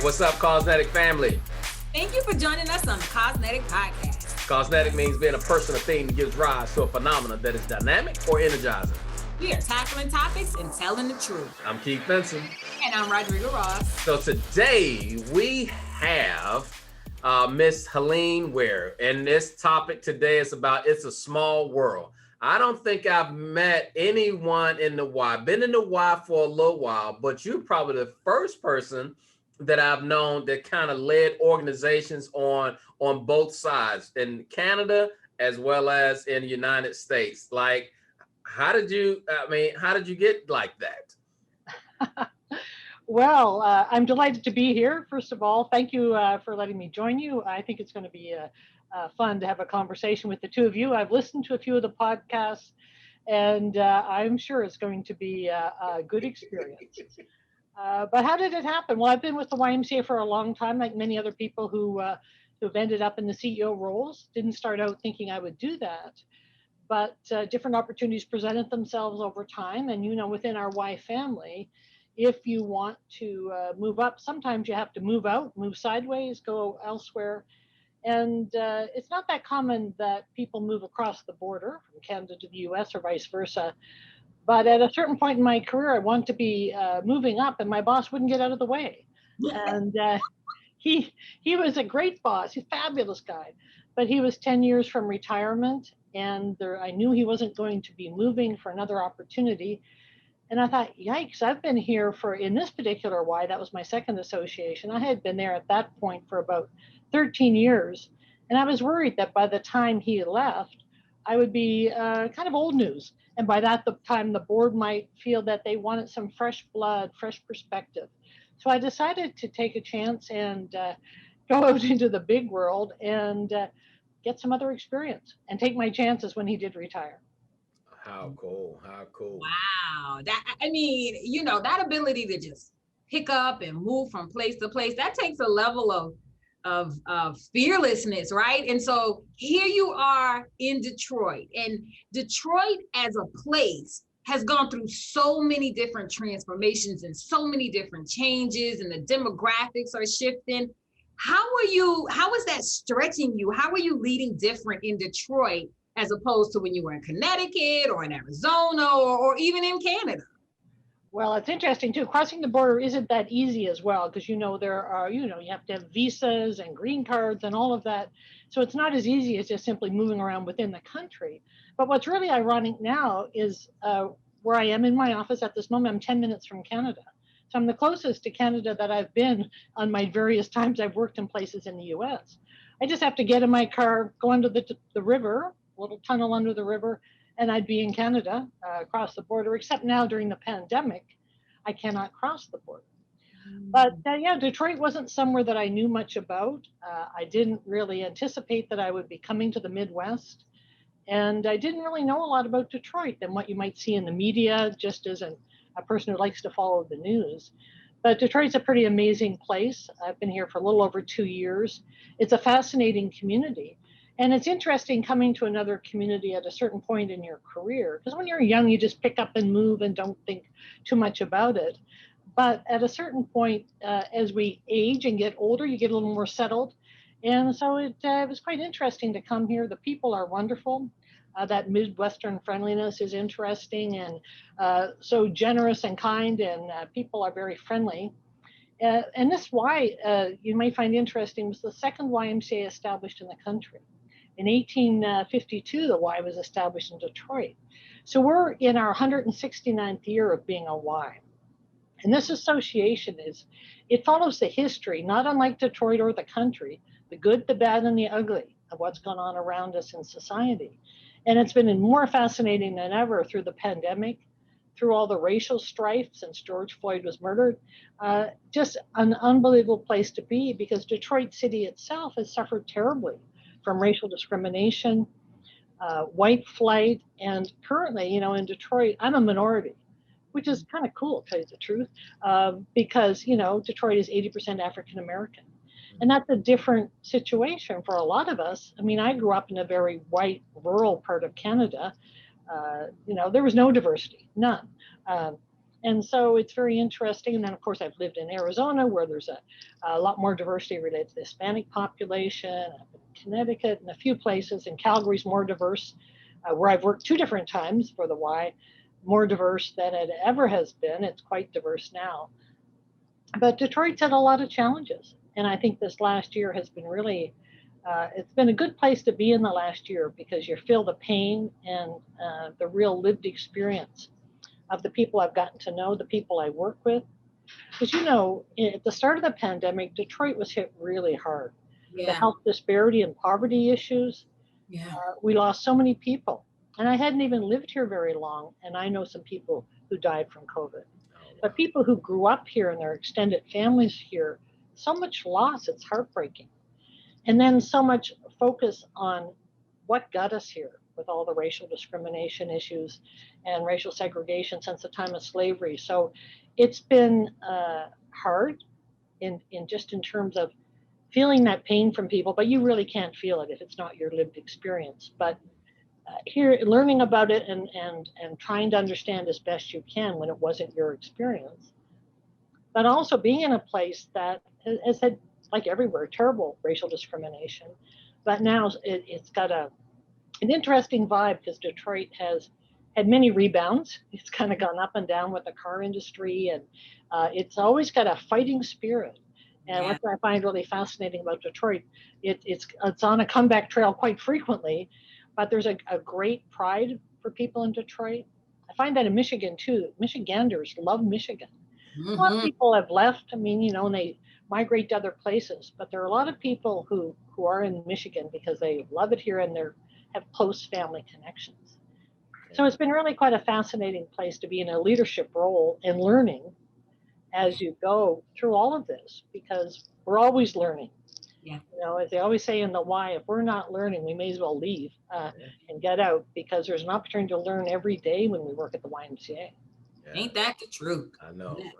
What's up, Cosmetic family? Thank you for joining us on the Cosmetic Podcast. Cosmetic means being a person or thing that gives rise to a phenomenon that is dynamic or energizing. We are tackling topics and telling the truth. I'm Keith Benson. And I'm Rodrigo Ross. So today we have Miss Helene Weir, and this topic today is about It's a Small World. I don't think I've met anyone in the Y, been in the Y for a little while, but you're probably the first person that I've known that kind of led organizations on both sides in Canada as well as in the United States. Like, how did you get like that? Well, I'm delighted to be here. First of all, thank you for letting me join you. I think it's going to be fun to have a conversation with the two of you. I've listened to a few of the podcasts, and I'm sure it's going to be a good experience. But how did it happen? Well, I've been with the YMCA for a long time, like many other people who've ended up in the CEO roles. Didn't start out thinking I would do that, but different opportunities presented themselves over time. And, within our Y family, if you want to move up, sometimes you have to move out, move sideways, go elsewhere. And it's not that common that people move across the border from Canada to the US or vice versa. But at a certain point in my career, I wanted to be moving up, and my boss wouldn't get out of the way. And he was a great boss. He's a fabulous guy. But he was 10 years from retirement, and I knew he wasn't going to be moving for another opportunity. And I thought, yikes, I've been here in this particular Y, that was my second association. I had been there at that point for about 13 years. And I was worried that by the time he left, I would be kind of old news. And by that time, the board might feel that they wanted some fresh blood, fresh perspective. So I decided to take a chance and go out into the big world and get some other experience and take my chances when he did retire. How cool. Wow. That ability to just pick up and move from place to place, that takes a level of fearlessness, right? And so here you are in Detroit, and Detroit as a place has gone through so many different transformations and so many different changes, and the demographics are shifting. How is that stretching you? How are you leading different in Detroit as opposed to when you were in Connecticut or in Arizona or even in Canada? Well, it's interesting too. Crossing the border isn't that easy as well, because there are, you have to have visas and green cards and all of that. So it's not as easy as just simply moving around within the country. But what's really ironic now is where I am in my office at this moment, I'm 10 minutes from Canada. So I'm the closest to Canada that I've been on my various times I've worked in places in the US. I just have to get in my car, go under the river, a little tunnel under the river, and I'd be in Canada, across the border, except now during the pandemic, I cannot cross the border. But Detroit wasn't somewhere that I knew much about. I didn't really anticipate that I would be coming to the Midwest. And I didn't really know a lot about Detroit than what you might see in the media, just as a person who likes to follow the news. But Detroit's a pretty amazing place. I've been here for a little over 2 years. It's a fascinating community. And it's interesting coming to another community at a certain point in your career, because when you're young, you just pick up and move and don't think too much about it. But at a certain point, as we age and get older, you get a little more settled. And so it was quite interesting to come here. The people are wonderful. That Midwestern friendliness is interesting, and so generous and kind, and people are very friendly. And this Y, you may find interesting, was the second YMCA established in the country. In 1852, the Y was established in Detroit. So we're in our 169th year of being a Y. And this association it follows the history, not unlike Detroit or the country, the good, the bad, and the ugly of what's gone on around us in society. And it's been more fascinating than ever through the pandemic, through all the racial strife since George Floyd was murdered. Just an unbelievable place to be, because Detroit City itself has suffered terribly from racial discrimination, white flight, and currently, in Detroit, I'm a minority, which is kind of cool, to tell you the truth, because, Detroit is 80% African American. And that's a different situation for a lot of us. I mean, I grew up in a very white, rural part of Canada. There was no diversity, none. And so it's very interesting. And then, of course, I've lived in Arizona where there's a lot more diversity related to the Hispanic population. I've been in Connecticut and a few places. And Calgary's more diverse, where I've worked 2 different times for the Y, more diverse than it ever has been. It's quite diverse now. But Detroit's had a lot of challenges. And I think this last year has been really, it's been a good place to be in the last year because you feel the pain and the real lived experience of the people I've gotten to know, the people I work with. Because, at the start of the pandemic, Detroit was hit really hard. The Yeah. health disparity and poverty issues, Yeah. we lost so many people. And I hadn't even lived here very long. And I know some people who died from COVID. But people who grew up here and their extended families here, so much loss, it's heartbreaking. And then so much focus on what got us here with all the racial discrimination issues and racial segregation since the time of slavery. So it's been hard in just in terms of feeling that pain from people, but you really can't feel it if it's not your lived experience. But here, learning about it and trying to understand as best you can when it wasn't your experience, but also being in a place that has had, like everywhere, terrible racial discrimination. But now it's got an interesting vibe because Detroit has had many rebounds. It's kind of gone up and down with the car industry, and it's always got a fighting spirit. And Yeah. what I find really fascinating about Detroit, it's on a comeback trail quite frequently, but there's a great pride for people in Detroit. I find that in Michigan too. Michiganders love Michigan. A lot of Hmm. people have left. I mean, and they migrate to other places, but there are a lot of people who are in Michigan because they love it here and they have close family connections. So it's been really quite a fascinating place to be in a leadership role and learning as you go through all of this because we're always learning. Yeah. As they always say in the Y, if we're not learning, we may as well leave and get out because there's an opportunity to learn every day when we work at the YMCA. Yeah, Ain't that the truth? I know. Yeah.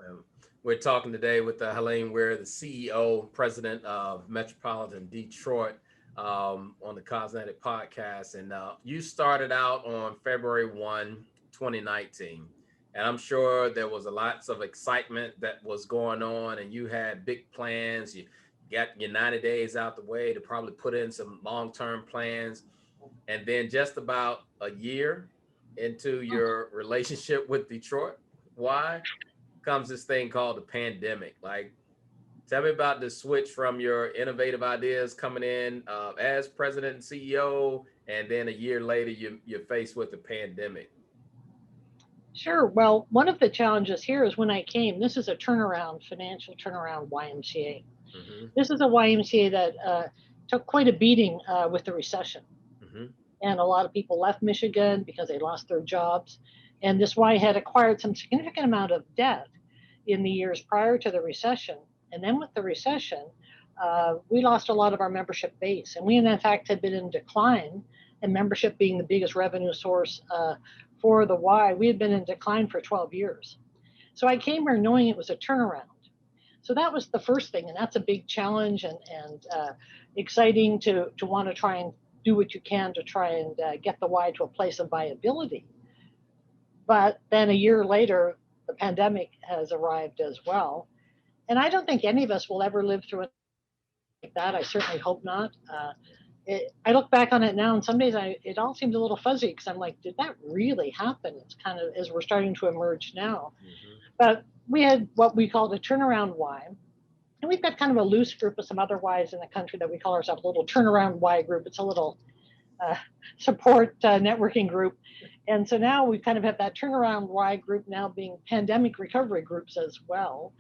We're talking today with Helene Weir, the CEO, president of Metropolitan Detroit, on the Cosmetic Podcast. And you started out on February 1, 2019. And I'm sure there was lots of excitement that was going on, and you had big plans. You got your 90 days out the way to probably put in some long-term plans. And then just about a year into your relationship with Detroit, why comes this thing called the pandemic? Like, tell me about the switch from your innovative ideas coming in as president and CEO, and then a year later, you're faced with the pandemic. Sure. Well, one of the challenges here is when I came, this is a turnaround, financial turnaround YMCA. Mm-hmm. This is a YMCA that took quite a beating with the recession. Mm-hmm. And a lot of people left Michigan because they lost their jobs. And this Y had acquired some significant amount of debt in the years prior to the recession. And then with the recession, we lost a lot of our membership base. And we, in fact, had been in decline, and membership being the biggest revenue source for the Y, we had been in decline for 12 years. So I came here knowing it was a turnaround. So that was the first thing, and that's a big challenge and exciting to want to try and do what you can to try and get the Y to a place of viability. But then a year later, the pandemic has arrived as well. And I don't think any of us will ever live through it like that. I certainly hope not. I look back on it now, and some days it all seems a little fuzzy because I'm like, did that really happen? It's kind of as we're starting to emerge now. Mm-hmm. But we had what we called a turnaround Y. And we've got kind of a loose group of some other Ys in the country that we call ourselves a little turnaround Y group. It's a little support networking group. And so now we kind of have that turnaround Y group now being pandemic recovery groups as well.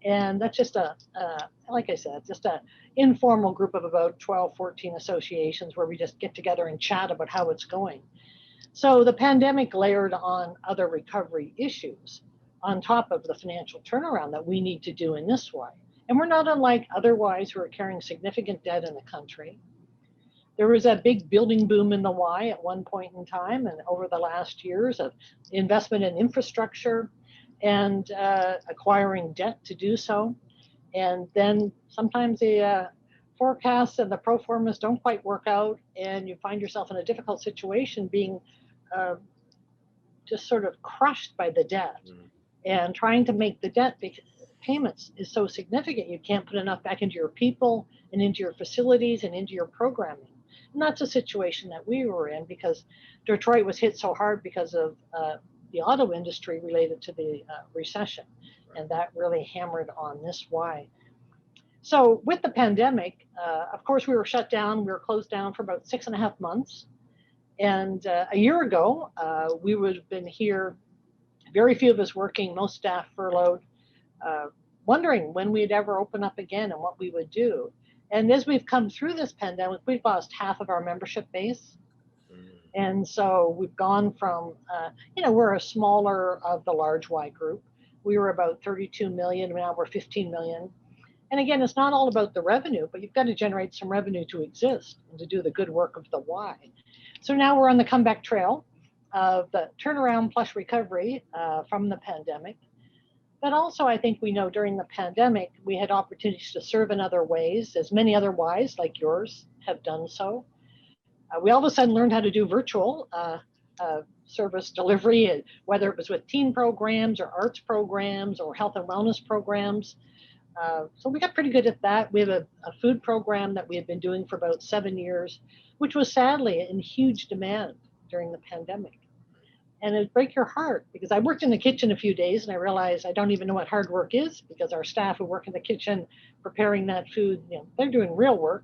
And that's just like I said, just a informal group of about 12, 14 associations where we just get together and chat about how it's going. So the pandemic layered on other recovery issues on top of the financial turnaround that we need to do in this Y. And we're not unlike other Ys who are carrying significant debt in the country. There was a big building boom in the Y at one point in time, and over the last years of investment in infrastructure and acquiring debt to do so. And then sometimes the forecasts and the pro formas don't quite work out, and you find yourself in a difficult situation being just sort of crushed by the debt. Mm-hmm. And trying to make the debt payments is so significant, you can't put enough back into your people and into your facilities and into your programming. And that's a situation that we were in because Detroit was hit so hard because of the auto industry related to the recession. And that really hammered on this Y. So with the pandemic, of course, we were shut down. We were closed down for about 6.5 months. And a year ago, we would have been here, very few of us working, most staff furloughed, wondering when we'd ever open up again and what we would do. And as we've come through this pandemic, we've lost half of our membership base. And so we've gone from, we're a smaller of the large Y group. We were about 32 million, now we're 15 million. And again, it's not all about the revenue, but you've got to generate some revenue to exist and to do the good work of the Y. So now we're on the comeback trail of the turnaround plus recovery from the pandemic. But also, I think we know during the pandemic, we had opportunities to serve in other ways, as many other Ys like yours have done so. We all of a sudden learned how to do virtual service delivery, whether it was with teen programs or arts programs or health and wellness programs. So we got pretty good at that. We have a food program that we had been doing for about 7 years, which was sadly in huge demand during the pandemic. And it'd break your heart because I worked in the kitchen a few days and I realized I don't even know what hard work is because our staff who work in the kitchen preparing that food, they're doing real work.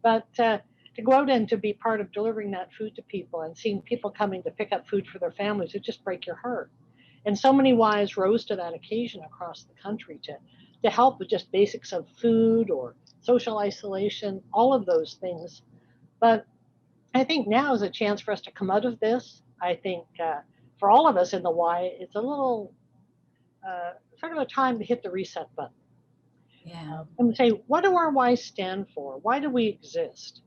But to go out and to be part of delivering that food to people and seeing people coming to pick up food for their families, it just break your heart. And so many Ys rose to that occasion across the country to help with just basics of food or social isolation, all of those things. But I think now is a chance for us to come out of this. I think for all of us in the Y, it's a little sort of a time to hit the reset button. Yeah. And say, what do our Ys stand for? Why do we exist?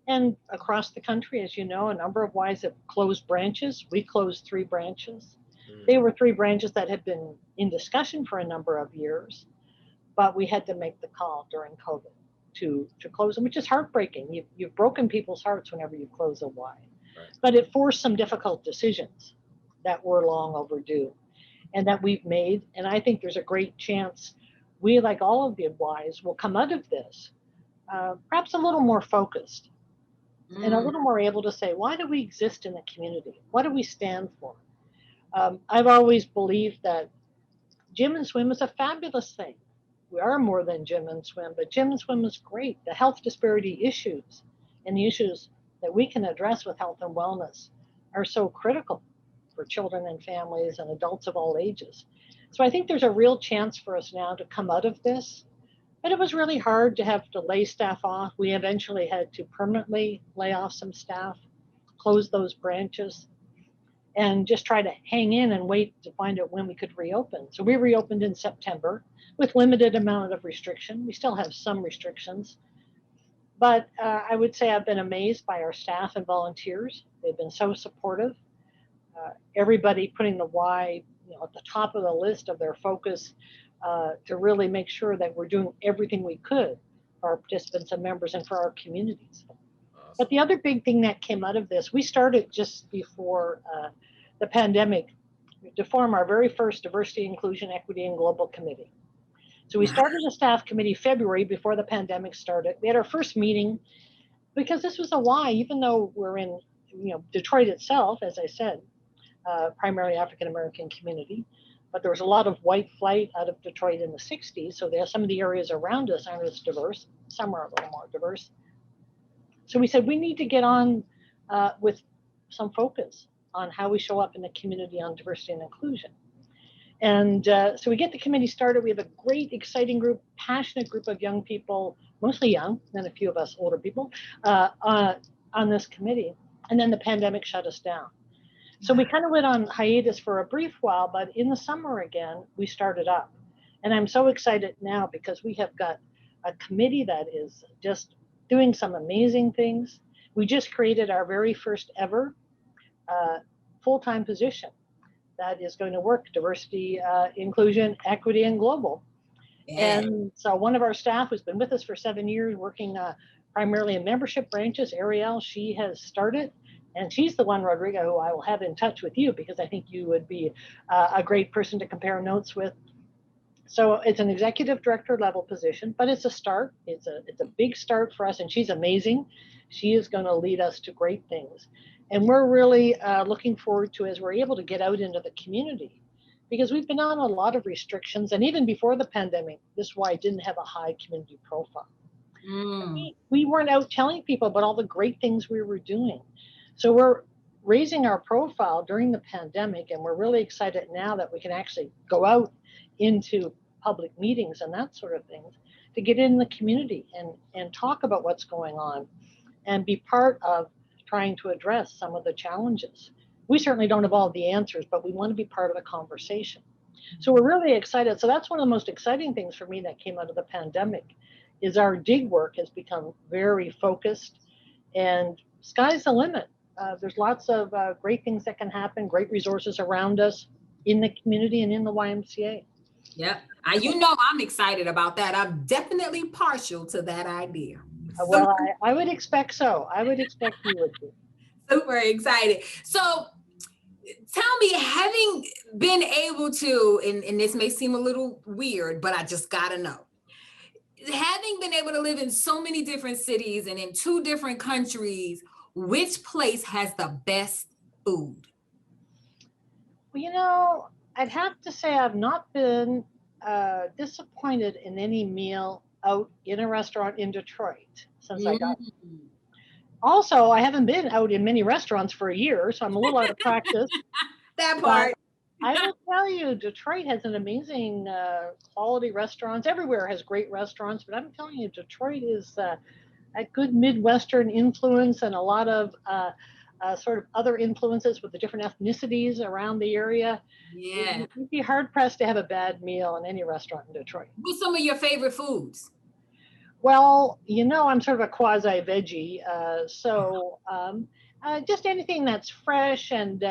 And across the country, as you know, a number of Ys have closed branches. We closed 3 branches. They were 3 branches that had been in discussion for a number of years, but we had to make the call during COVID to close them, which is heartbreaking. You've broken people's hearts whenever you close a Y. Right. But it forced some difficult decisions that were long overdue and that we've made. And I think there's a great chance we, like all of the Ys, will come out of this perhaps a little more focused and a little more able to say, why do we exist in the community? What do we stand for? I've always believed that gym and swim is a fabulous thing. We are more than gym and swim, but gym and swim is great. The health disparity issues and the issues that we can address with health and wellness are so critical for children and families and adults of all ages. So I think there's a real chance for us now to come out of this. But it was really hard to have to lay staff off. We eventually had to permanently lay off some staff, close those branches, and just try to hang in and wait to find out when we could reopen. So we reopened in September with limited amount of restriction. We still have some restrictions, but I would say I've been amazed by our staff and volunteers. They've been so supportive. Everybody putting the Y at the top of the list of their focus to really make sure that we're doing everything we could for our participants and members and for our communities. Awesome. But the other big thing that came out of this, we started just before the pandemic to form our very first Diversity, Inclusion, Equity, and Global Committee. So we started a staff committee February before the pandemic started. We had our first meeting because this was a Y, even though we're in Detroit itself, as I said, primarily African-American community, but there was a lot of white flight out of Detroit in the 60s. So there, some of the areas around us aren't as diverse. Some are a little more diverse. So we said, we need to get on with some focus on how we show up in the community on diversity and inclusion. And so we get the committee started. We have a great, exciting group, passionate group of young people, mostly young, and a few of us older people on this committee. And then the pandemic shut us down. So we kind of went on hiatus for a brief while, but in the summer again, we started up. And I'm so excited now because we have got a committee that is just doing some amazing things. We just created our very first ever full-time position that is going to work diversity, inclusion, equity, and global. Yeah. And so one of our staff who's been with us for 7 years, working primarily in membership branches, Ariel, she has started, And she's the one, Rodrigo, who I will have in touch with you because I think you would be a great person to compare notes with. So it's an executive director level position, but it's a start. It's a big start for us, and she's amazing. She is going to lead us to great things, and we're really looking forward to as we're able to get out into the community, because we've been on a lot of restrictions, and even before the pandemic, this is why I didn't have a high community profile. We weren't out telling people about all the great things we were doing. So we're raising our profile during the pandemic, and we're really excited now that we can actually go out into public meetings and that sort of things to get in the community and talk about what's going on and be part of trying to address some of the challenges. We certainly don't have all the answers, but we want to be part of the conversation. So we're really excited. So that's one of the most exciting things for me that came out of the pandemic is our dig work has become very focused, and sky's the limit. There's lots of great things that can happen, great resources around us in the community and in the YMCA. Yep. You know, I'm excited about that. I'm definitely partial to that idea. Well, I would expect so. I would expect you would be. Super excited. So tell me, having been able to, and this may seem a little weird, but I just got to know, having been able to live in so many different cities and in 2 different countries, which place has the best food? Well, you know, I'd have to say I've not been disappointed in any meal out in a restaurant in Detroit since I got here. Also, I haven't been out in many restaurants for a year, so I'm a little out of practice. That part. I will tell you, Detroit has an amazing quality restaurants. Everywhere has great restaurants, but I'm telling you, Detroit is a good Midwestern influence and a lot of sort of other influences with the different ethnicities around the area. Yeah. You'd be hard pressed to have a bad meal in any restaurant in Detroit. What's some of your favorite foods? Well, you know, I'm sort of a quasi veggie, so just anything that's fresh and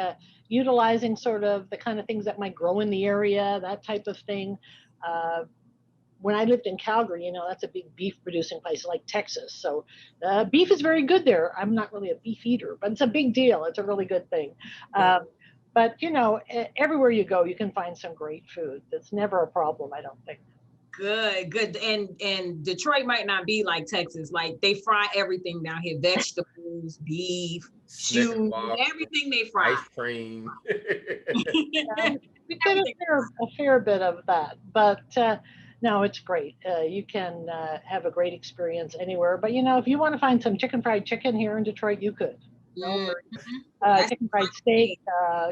utilizing sort of the kind of things that might grow in the area, that type of thing. When I lived in Calgary, you know, that's a big beef producing place like Texas. So beef is very good there. I'm not really a beef eater, but it's a big deal. It's a really good thing. But, you know, everywhere you go, you can find some great food. That's never a problem, I don't think. Good. And Detroit might not be like Texas. Like they fry everything down here, vegetables, beef, shoes, everything they fry. Ice cream. We did a fair bit of that, but no, it's great. You can have a great experience anywhere. But, you know, if you want to find some fried chicken here in Detroit, you could. Chicken fried steak,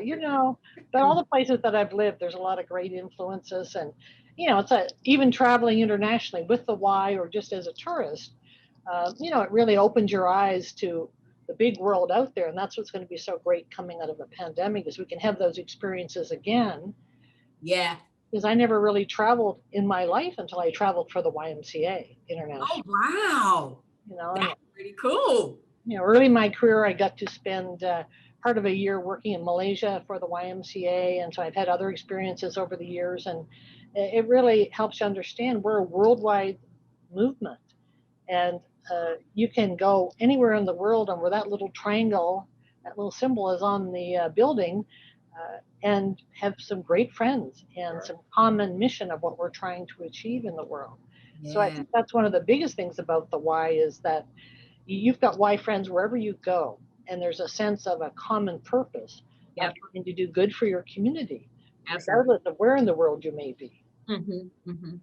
you know, but all the places that I've lived, there's a lot of great influences. And, you know, even traveling internationally with the Y or just as a tourist, you know, it really opens your eyes to the big world out there. And that's what's going to be so great coming out of the pandemic is we can have those experiences again. Yeah. Because I never really traveled in my life until I traveled for the YMCA internationally. Oh, wow. You know, that's pretty cool. You know, early in my career, I got to spend part of a year working in Malaysia for the YMCA. And so I've had other experiences over the years. And it really helps you understand we're a worldwide movement. And you can go anywhere in the world and where that little triangle, that little symbol is on the building, and have some great friends and some common mission of what we're trying to achieve in the world. Yeah. So I think that's one of the biggest things about the Y is that you've got Y friends wherever you go, and there's a sense of a common purpose of trying to do good for your community, regardless of where in the world you may be.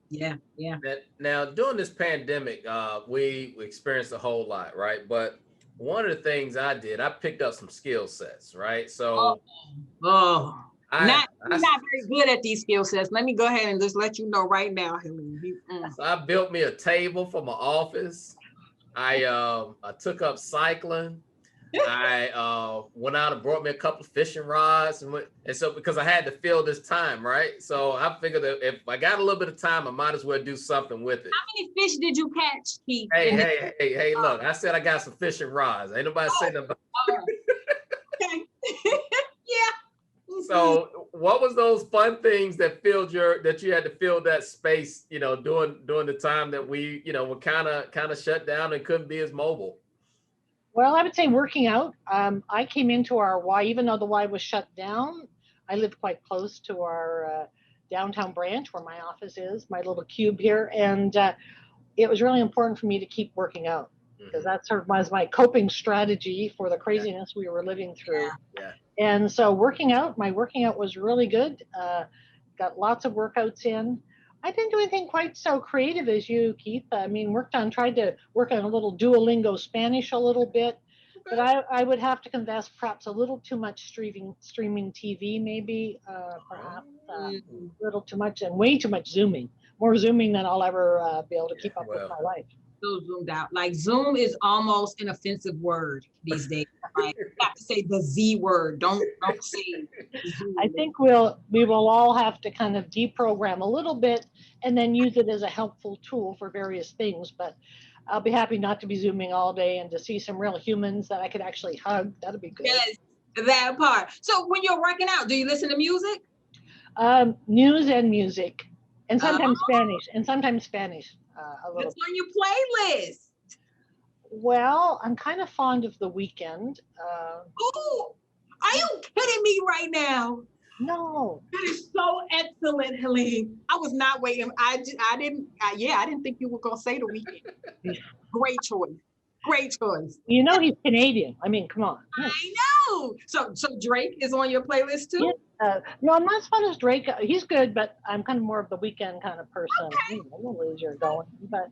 Yeah. Now, during this pandemic, we experienced a whole lot, right? But one of the things I did, I picked up some skill sets, right? So, I'm not very good at these skill sets. Let me go ahead and just let you know right now, Helene. So I built me a table for my office. I took up cycling. I went out and brought me a couple of fishing rods, and so because I had to fill this time, right? So I figured that if I got a little bit of time, I might as well do something with it. How many fish did you catch, Keith? Hey, look, I said I got some fishing rods. Ain't nobody saying nothing. Okay. Yeah. So what was those fun things that you had to fill that space, you know, during the time that we, you know, were kind of shut down and couldn't be as mobile? Well, I would say working out. I came into our Y, even though the Y was shut down. I live quite close to our downtown branch where my office is, my little cube here, and it was really important for me to keep working out because Hmm. that sort of was my coping strategy for the Yeah, craziness we were living through. yeah. And so my working out was really good. Got lots of workouts in. I didn't do anything quite so creative as you, Keith. I mean, tried to work on a little Duolingo Spanish a little bit, but Okay. I would have to confess perhaps a little too much streaming TV, maybe, perhaps Oh, a little too much and way too much Zooming, more Zooming than I'll ever be able to yeah. keep up with Well, my life. So zoomed out. Like Zoom is almost an offensive word these days. Like you have to say the Z word. Don't say I Zoom. think we will all have to kind of deprogram a little bit and then use it as a helpful tool for various things. But I'll be happy not to be zooming all day and to see some real humans that I could actually hug. That'd be good. Yes, that part. So when you're working out, do you listen to music? News and music, and Uh, sometimes Spanish a what's little. on your playlist? Well, I'm kind of fond of The Weekend. Oh, are you kidding me right now? No, That is so excellent, Helene. I was not waiting. I didn't think you were gonna say the weekend. Great choice. Great choice. you know he's Canadian. I mean, come on. I know. So Drake is on your playlist Yeah. too? No, I'm not as fond as Drake. He's good, but I'm kind of more of the Weekend kind of person. A little easier going, but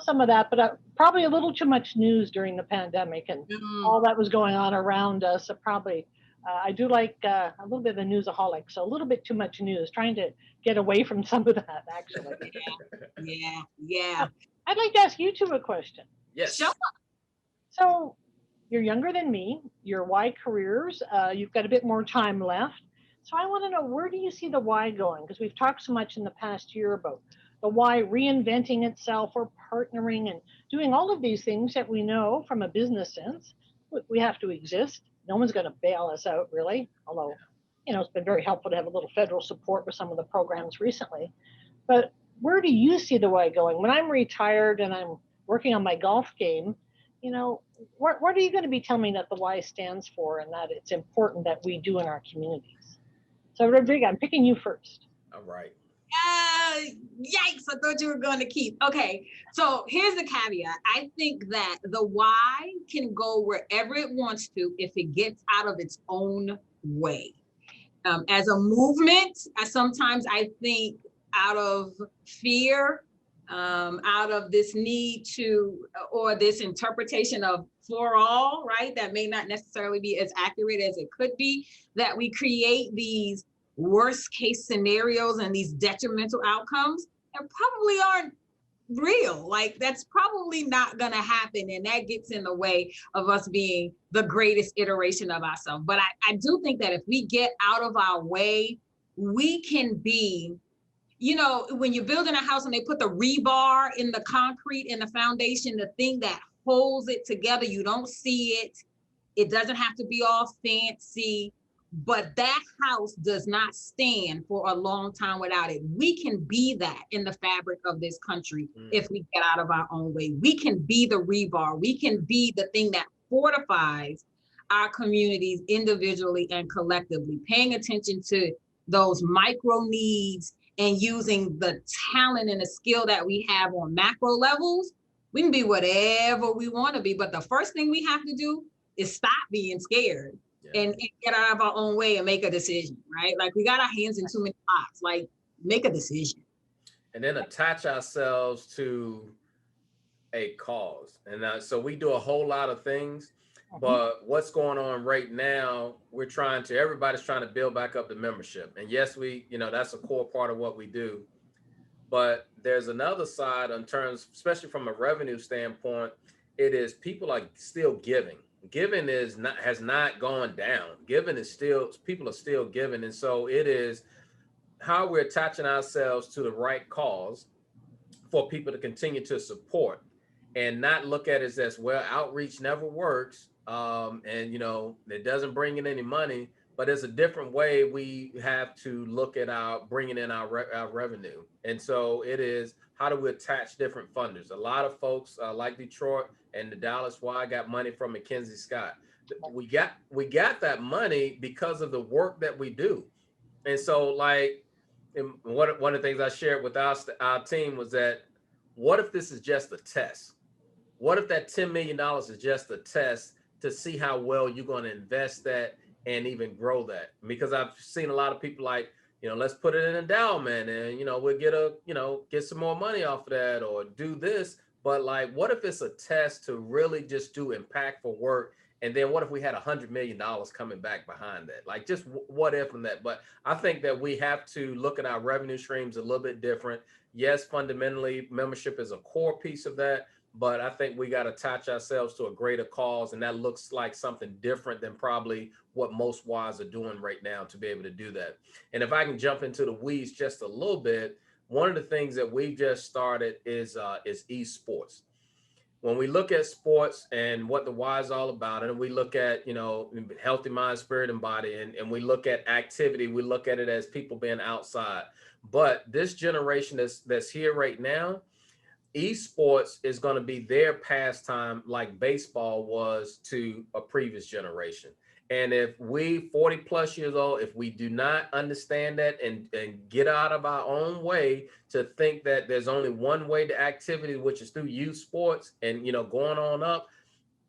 some of that. But probably a little too much news during the pandemic and Mm, all that was going on around us. So probably, I do like a little bit of a newsaholic, so a little bit too much news. Trying to get away from some of that, actually. yeah, Uh, yeah. I'd like to ask you two a question. Sure. yes. So you're younger than me. Your Y careers. You've got a bit more time left. So I want to know, where do you see the Y going? Because we've talked so much in the past year about the Y reinventing itself or partnering and doing all of these things that we know from a business sense. We have to exist. No one's going to bail us out, really. Although, it's been very helpful to have a little federal support with some of the programs recently. But where do you see the Y going? When I'm retired and I'm working on my golf game, you know, what are you going to be telling me that the Y stands for and that it's important that we do in our communities? So, Rodrigo, I'm picking you first. All right. Uh, Yikes, I thought you were going to keep. Okay, so here's the caveat. I think that the why can go wherever it wants to if it gets out of its own way. As a movement, I think out of fear, out of this need to, or this interpretation of for all, right? That may not necessarily be as accurate as it could be, that we create these worst case scenarios and these detrimental outcomes that probably aren't real. Like that's probably not going to happen. And that gets in the way of us being the greatest iteration of ourselves. But I do think that if we get out of our way, we can be, when you're building a house and they put the rebar in the concrete in the foundation, the thing that holds it together, you don't see it. It doesn't have to be all fancy, but that house does not stand for a long time without it. We can be that in the fabric of this country if we get out of our own way. We can be the rebar. We can be the thing that fortifies our communities individually and collectively, paying attention to those micro needs and using the talent and the skill that we have on macro levels. We can be whatever we want to be, but the first thing we have to do is stop being scared and get out of our own way and make a decision, right? Like we got our hands in too many pots, like make a decision. And then attach ourselves to a cause. And so we do a whole lot of things, Mhm. but what's going on right now, everybody's trying to build back up the membership. And yes, that's a core part of what we do. But there's another side in terms, especially from a revenue standpoint, it is people are still giving. Giving has not gone down. Giving is still, people are still giving. And so it is how we're attaching ourselves to the right cause for people to continue to support and not look at it as well, outreach never works. And it doesn't bring in any money, but it's a different way we have to look at our bringing in our revenue. And so it is, how do we attach different funders? A lot of folks like Detroit and the Dallas Y got money from McKinsey Scott. We got that money because of the work that we do. And so, like, and one of the things I shared with our team was that, what if this is just a test? What if that $10 million is just a test to see how well you're going to invest that and even grow that? Because I've seen a lot of people like, let's put it in endowment and, we'll get some more money off of that or do this. But like, what if it's a test to really just do impactful work? And then what if we had $100 million coming back behind that? Like, just what if in that? But I think that we have to look at our revenue streams a little bit different. Yes, fundamentally, membership is a core piece of that, but I think we got to attach ourselves to a greater cause, and that looks like something different than probably what most Ys are doing right now to be able to do that. And if I can jump into the weeds just a little bit, one of the things that we just started is esports. When we look at sports and what the Y is all about, and we look at, healthy mind, spirit, and body, and we look at activity, we look at it as people being outside. But this generation that's here right now, esports is going to be their pastime like baseball was to a previous generation. And if we 40 plus years old, if we do not understand that and get out of our own way to think that there's only one way to activity, which is through youth sports and, going on up,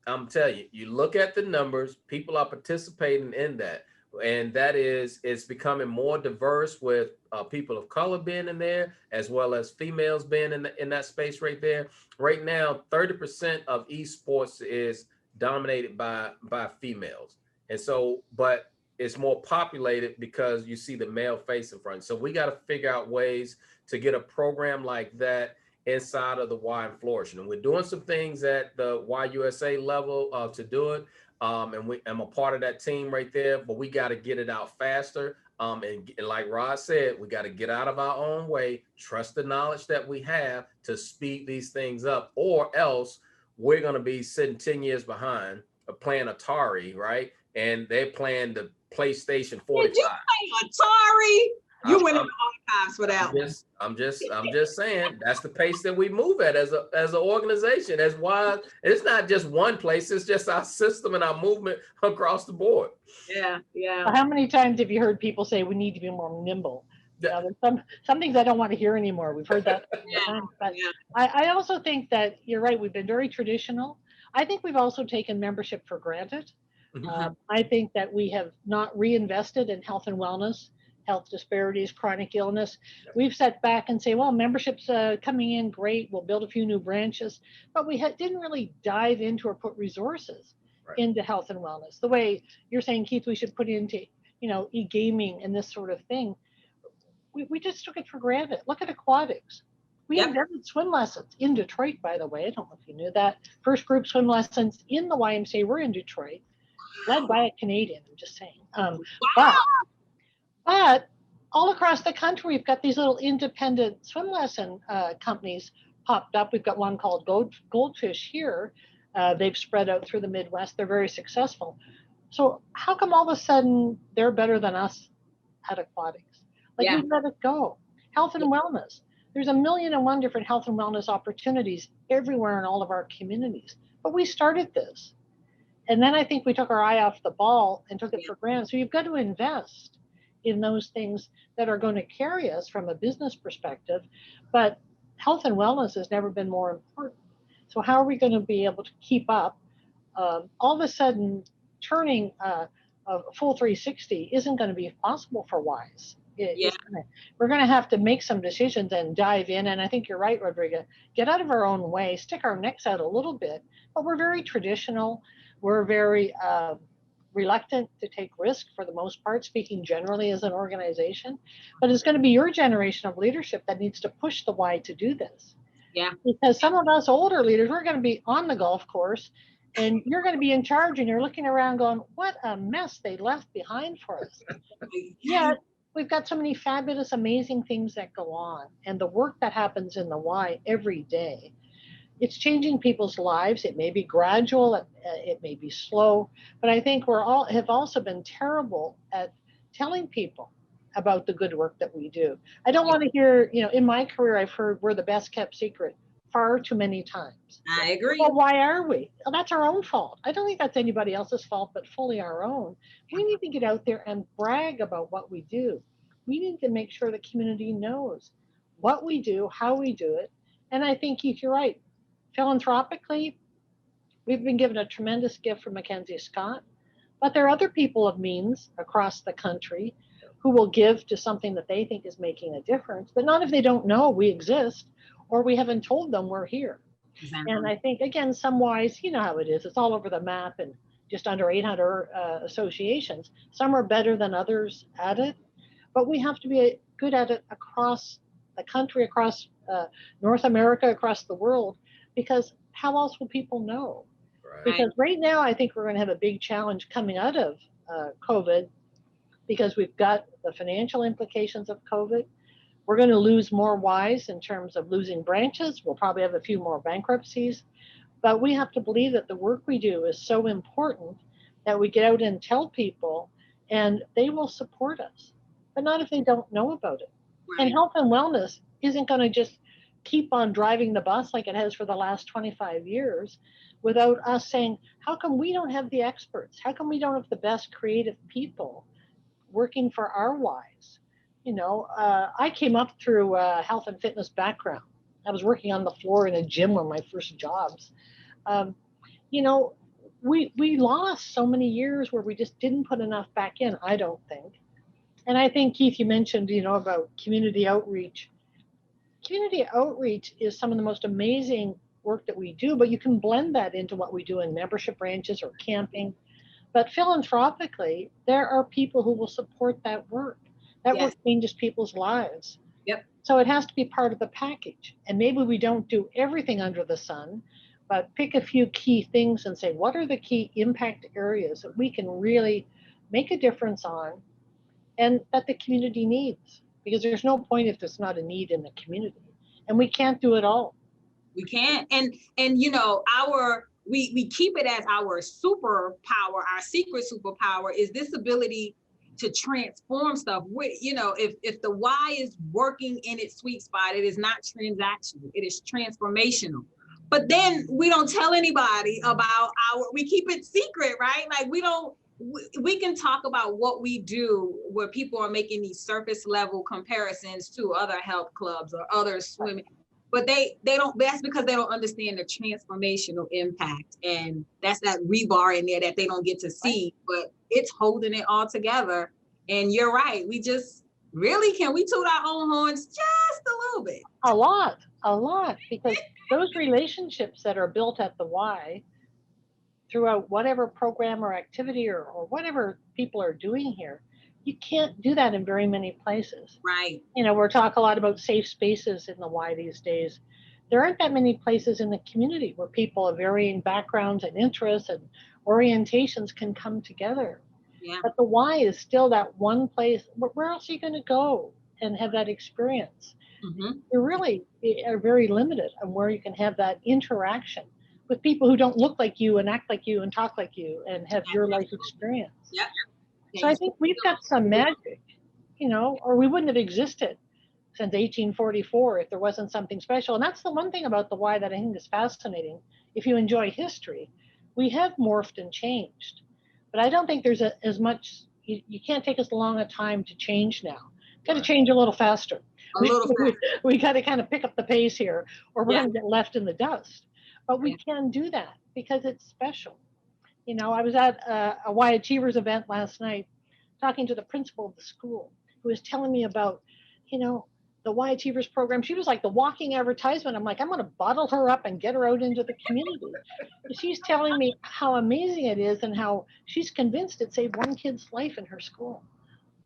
I'm telling you, you look at the numbers, people are participating in that. And that is, it's becoming more diverse with people of color being in there, as well as females being in that space right there. Right now, 30% of esports is dominated by females. And so, but it's more populated because you see the male face in front. So we got to figure out ways to get a program like that inside of the Y and Flourishing. And we're doing some things at the YUSA level to do it. And I'm a part of that team right there, but we got to get it out faster. And like Rod said, we got to get out of our own way, trust the knowledge that we have to speed these things up, or else we're going to be sitting 10 years behind playing Atari, right? And they're playing the PlayStation 45. Did you play Atari? You went in the archives for that one. I'm just saying that's the pace that we move at as an organization. That's why it's not just one place, it's just our system and our movement across the board. Yeah. Well, how many times have you heard people say we need to be more nimble? There's some things I don't want to hear anymore. We've heard that. But I also think that you're right. We've been very traditional. I think we've also taken membership for granted. I think that we have not reinvested in health and wellness, health disparities, chronic illness. We've sat back and say, well, membership's coming in great. We'll build a few new branches, but we didn't really dive into or put resources into health and wellness. The way you're saying, Keith, we should put into, e-gaming and this sort of thing. We just took it for granted. Look at aquatics. We invented swim lessons in Detroit, by the way. I don't know if you knew that. First group swim lessons in the YMCA were in Detroit, led by a Canadian, I'm just saying. But all across the country, we've got these little independent swim lesson companies popped up. We've got one called Goldfish here. They've spread out through the Midwest. They're very successful. So how come all of a sudden they're better than us at aquatics? Like, we let it go. Health and wellness. There's 1,000,001 different health and wellness opportunities everywhere in all of our communities. But we started this. And then I think we took our eye off the ball and took it for granted. So you've got to invest in those things that are going to carry us from a business perspective. But health and wellness has never been more important. So how are we going to be able to keep up? All of a sudden, turning a full 360 isn't going to be possible for WISE. We're going to have to make some decisions and dive in. And I think you're right, Rodrigo. Get out of our own way, stick our necks out a little bit. But we're very traditional. We're very reluctant to take risk for the most part, speaking generally as an organization. But it's going to be your generation of leadership that needs to push the Y to do this. Yeah. Because some of us older leaders, we're going to be on the golf course and you're going to be in charge and you're looking around going, what a mess they left behind for us. Yet we've got so many fabulous, amazing things that go on. And the work that happens in the Y every day It's changing people's lives. It may be gradual, it may be slow, but I think we're all have also been terrible at telling people about the good work that we do. I don't want to hear, in my career, I've heard we're the best kept secret far too many times. I agree. Well, why are we? Well, that's our own fault. I don't think that's anybody else's fault, but fully our own. We need to get out there and brag about what we do. We need to make sure the community knows what we do, how we do it. And I think, Keith, you're right. Philanthropically, we've been given a tremendous gift from Mackenzie Scott, but there are other people of means across the country who will give to something that they think is making a difference, but not if they don't know we exist or we haven't told them we're here. Exactly. And I think, again, some wise, you know how it is, it's all over the map and just under 800 associations. Some are better than others at it, but we have to be good at it across the country, across North America, across the world, because how else will people know? Right. Because right now, I think we're going to have a big challenge coming out of COVID, because we've got the financial implications of COVID. We're going to lose more Ys in terms of losing branches. We'll probably have a few more bankruptcies, but we have to believe that the work we do is so important that we get out and tell people, and they will support us, but not if they don't know about it. Right. And health and wellness isn't going to just keep on driving the bus like it has for the last 25 years without us saying, how come we don't have the experts? How come we don't have the best creative people working for our Ys? I came up through a health and fitness background. I was working on the floor in a gym, one of my first jobs. We lost so many years where we just didn't put enough back in, I don't think. And I think, Keith, you mentioned, about community outreach. Community outreach is some of the most amazing work that we do, but you can blend that into what we do in membership branches or camping. But philanthropically, there are people who will support that work. That Yes. work changes people's lives. Yep. So it has to be part of the package. And maybe we don't do everything under the sun, but pick a few key things and say, what are the key impact areas that we can really make a difference on and that the community needs? Because there's no point if there's not a need in the community. And we can't do it all. We can't. And we keep it as our superpower, our secret superpower is this ability to transform stuff. If the Y is working in its sweet spot, it is not transactional, it is transformational. But then we don't tell anybody about we keep it secret, right? Like we can talk about what we do where people are making these surface level comparisons to other health clubs or other swimming, but they don't, that's because they don't understand the transformational impact. And that's that rebar in there that they don't get to see, but it's holding it all together. And you're right. We just really, can we toot our own horns just a little bit? A lot, because those relationships that are built at the Y throughout whatever program or activity or whatever people are doing here, you can't do that in very many places. Right. We're talking a lot about safe spaces in the Y these days. There aren't that many places in the community where people of varying backgrounds and interests and orientations can come together. Yeah. But the Y is still that one place. Where else are you going to go and have that experience? Mm-hmm. You really are very limited on where you can have that interaction with people who don't look like you and act like you and talk like you and have your life experience. Yep. So I think we've got some magic, or we wouldn't have existed since 1844 if there wasn't something special. And that's the one thing about the Y that I think is fascinating. If you enjoy history, we have morphed and changed. But I don't think there's as much, you can't take as long a time to change now. Got to change a little faster. We got to kind of pick up the pace here, or we're going to get left in the dust. But we can do that because it's special. I was at a Y Achievers event last night talking to the principal of the school who was telling me about, the Y Achievers program. She was like the walking advertisement. I'm like, I'm going to bottle her up and get her out into the community. She's telling me how amazing it is and how she's convinced it saved one kid's life in her school.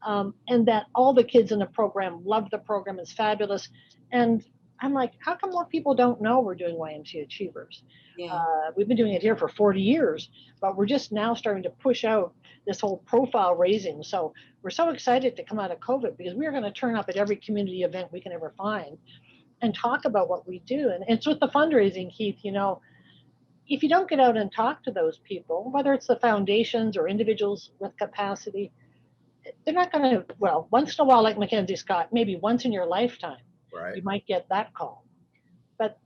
And that all the kids in the program love the program. It's fabulous. And I'm like, how come more people don't know we're doing YMCA Achievers? Yeah. We've been doing it here for 40 years, but we're just now starting to push out this whole profile raising. So we're so excited to come out of COVID because we are going to turn up at every community event we can ever find. and talk about what we do. And it's with the fundraising, Keith, you know, if you don't get out and talk to those people, whether it's the foundations or individuals with capacity, they're not going to, well, once in a while, like Mackenzie Scott, maybe once in your lifetime, Right. you might get that call. But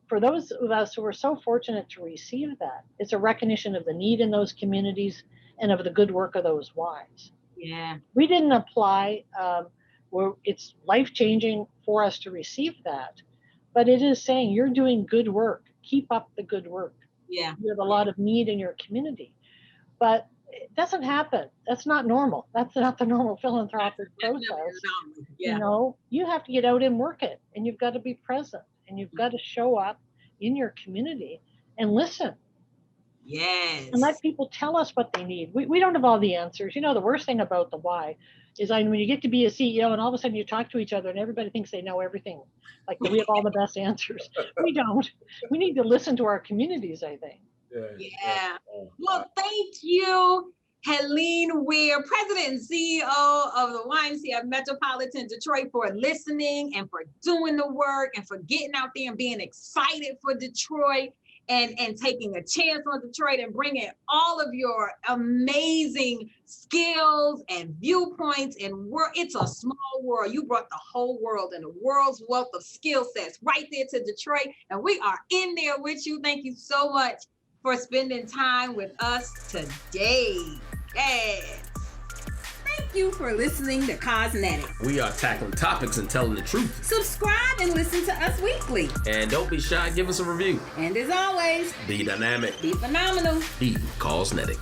for those of us who are so fortunate to receive that, it's a recognition of the need in those communities and of the good work of those wives. Yeah. We didn't apply where it's life-changing for us to receive that, but it is saying you're doing good work. Keep up the good work. Yeah. You have a lot of need in your community, but it doesn't happen. That's not normal. That's not the normal philanthropic process. Yeah. You know, you have to get out and work it, and you've got to be present, and you've got to show up in your community and listen. Yes. And let people tell us what they need. We don't have all the answers. You know, the worst thing about the why is when you get to be a CEO and all of a sudden you talk to each other and everybody thinks they know everything. Like we have all the best answers. We don't. We need to listen to our communities, I think. Yeah. Well, thank you, Helene Weir, President and CEO of the YMCA of Metropolitan Detroit, for listening and for doing the work and for getting out there and being excited for Detroit and taking a chance on Detroit and bringing all of your amazing skills and viewpoints and work. It's a small world. You brought the whole world and the world's wealth of skill sets right there to Detroit, and we are in there with you. Thank you so much for spending time with us today. Yes. Thank you for listening to Cosmetic. We are tackling topics and telling the truth. Subscribe and listen to us weekly. And don't be shy, give us a review. And as always, Be dynamic. be phenomenal. Be cosmetic.